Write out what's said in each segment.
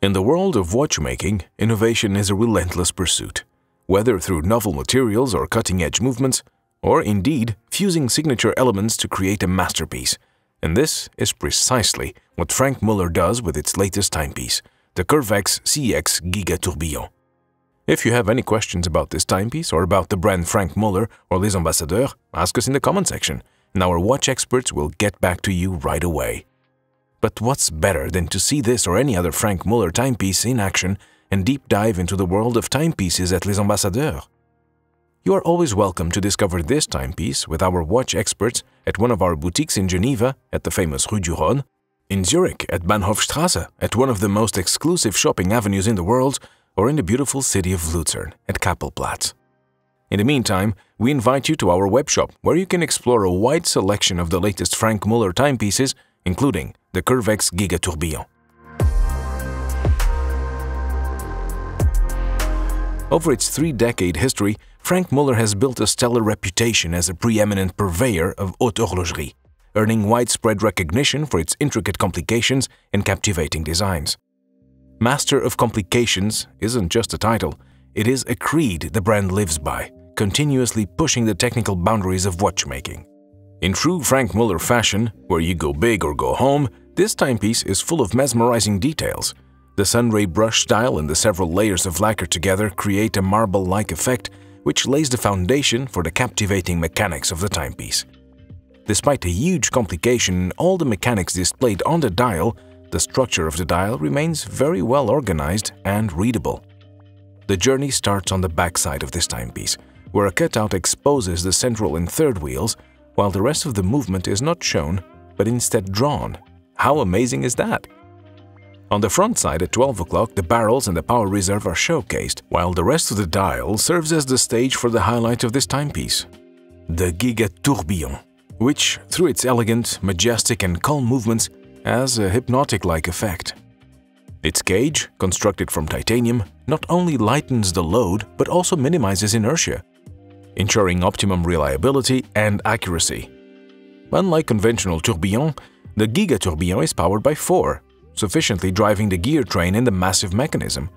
In the world of watchmaking, innovation is a relentless pursuit. Whether through novel materials or cutting-edge movements, or indeed fusing signature elements to create a masterpiece. And this is precisely what Franck Muller does with its latest timepiece, the Curvex CX Giga Tourbillon. If you have any questions about this timepiece or about the brand Franck Muller or Les Ambassadeurs, ask us in the comment section, and our watch experts will get back to you right away. But what's better than to see this or any other Franck Muller timepiece in action and deep dive into the world of timepieces at Les Ambassadeurs? You are always welcome to discover this timepiece with our watch experts at one of our boutiques in Geneva at the famous Rue du Rhône, in Zurich at Bahnhofstrasse at one of the most exclusive shopping avenues in the world, or in the beautiful city of Luzern at Kappelplatz. In the meantime, we invite you to our webshop where you can explore a wide selection of the latest Franck Muller timepieces, including the Curvex Giga Tourbillon. Over its three-decade history, Franck Muller has built a stellar reputation as a preeminent purveyor of haute horlogerie, earning widespread recognition for its intricate complications and captivating designs. Master of Complications isn't just a title, it is a creed the brand lives by, continuously pushing the technical boundaries of watchmaking. In true Franck Muller fashion, where you go big or go home, this timepiece is full of mesmerizing details. The sunray brush style and the several layers of lacquer together create a marble-like effect which lays the foundation for the captivating mechanics of the timepiece. Despite a huge complication in all the mechanics displayed on the dial, the structure of the dial remains very well organized and readable. The journey starts on the backside of this timepiece, where a cutout exposes the central and third wheels, while the rest of the movement is not shown, but instead drawn. How amazing is that? On the front side at 12 o'clock, the barrels and the power reserve are showcased, while the rest of the dial serves as the stage for the highlight of this timepiece, the Giga Tourbillon, which, through its elegant, majestic and calm movements, has a hypnotic-like effect. Its gauge, constructed from titanium, not only lightens the load but also minimizes inertia, ensuring optimum reliability and accuracy. Unlike conventional tourbillon, the Giga Tourbillon is powered by fore, sufficiently driving the gear train in the massive mechanism.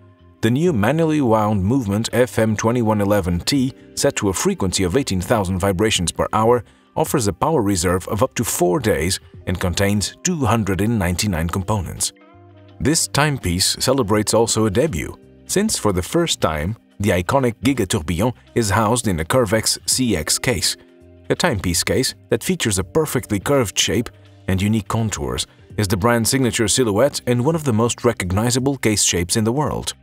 The new manually wound movement FM2111T, set to a frequency of 18,000 vibrations per hour, offers a power reserve of up to 4 days and contains 299 components. This timepiece celebrates also a debut, since for the first time, the iconic Giga Tourbillon is housed in a Curvex CX case, a timepiece case that features a perfectly curved shape and unique contours, is the brand's signature silhouette and one of the most recognizable case shapes in the world.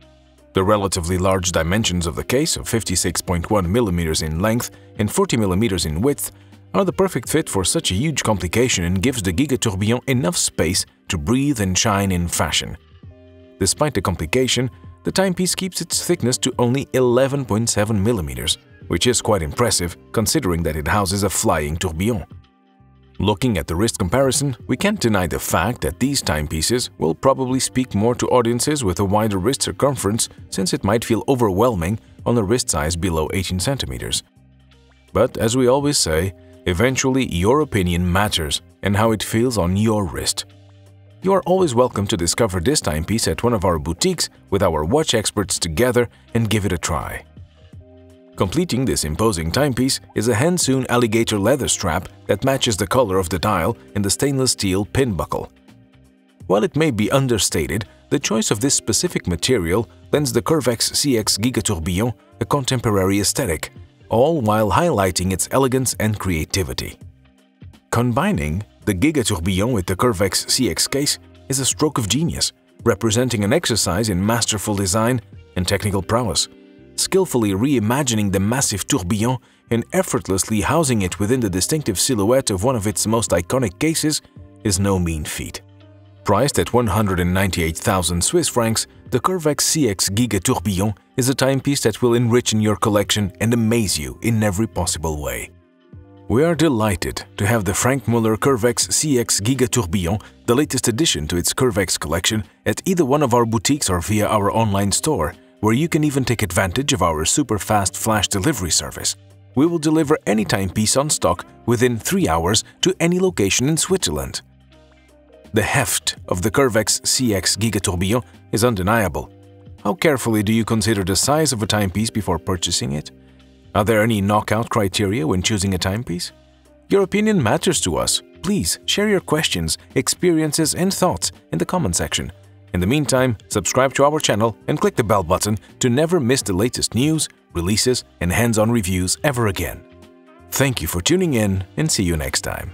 The relatively large dimensions of the case of 56.1 mm in length and 40 mm in width are the perfect fit for such a huge complication and gives the Giga Tourbillon enough space to breathe and shine in fashion. Despite the complication, the timepiece keeps its thickness to only 11.7 mm, which is quite impressive considering that it houses a flying tourbillon. Looking at the wrist comparison, we can't deny the fact that these timepieces will probably speak more to audiences with a wider wrist circumference, since it might feel overwhelming on a wrist size below 18 centimeters. But as we always say, eventually your opinion matters and how it feels on your wrist. You are always welcome to discover this timepiece at one of our boutiques with our watch experts together and give it a try. Completing this imposing timepiece is a hand-sewn alligator leather strap that matches the color of the dial and the stainless steel pin buckle. While it may be understated, the choice of this specific material lends the Curvex CX Giga Tourbillon a contemporary aesthetic, all while highlighting its elegance and creativity. Combining the Giga Tourbillon with the Curvex CX case is a stroke of genius, representing an exercise in masterful design and technical prowess. Skillfully reimagining the massive tourbillon and effortlessly housing it within the distinctive silhouette of one of its most iconic cases is no mean feat. Priced at 198,000 Swiss francs, the Curvex CX Giga Tourbillon is a timepiece that will enrich your collection and amaze you in every possible way. We are delighted to have the Franck Muller Curvex CX Giga Tourbillon, the latest addition to its Curvex collection, at either one of our boutiques or via our online store, where you can even take advantage of our super-fast flash delivery service. We will deliver any timepiece on stock within 3 hours to any location in Switzerland. The heft of the Curvex CX Giga Tourbillon is undeniable. How carefully do you consider the size of a timepiece before purchasing it? Are there any knockout criteria when choosing a timepiece? Your opinion matters to us. Please share your questions, experiences, and thoughts in the comment section. In the meantime, subscribe to our channel and click the bell button to never miss the latest news, releases, and hands-on reviews ever again. Thank you for tuning in, and see you next time.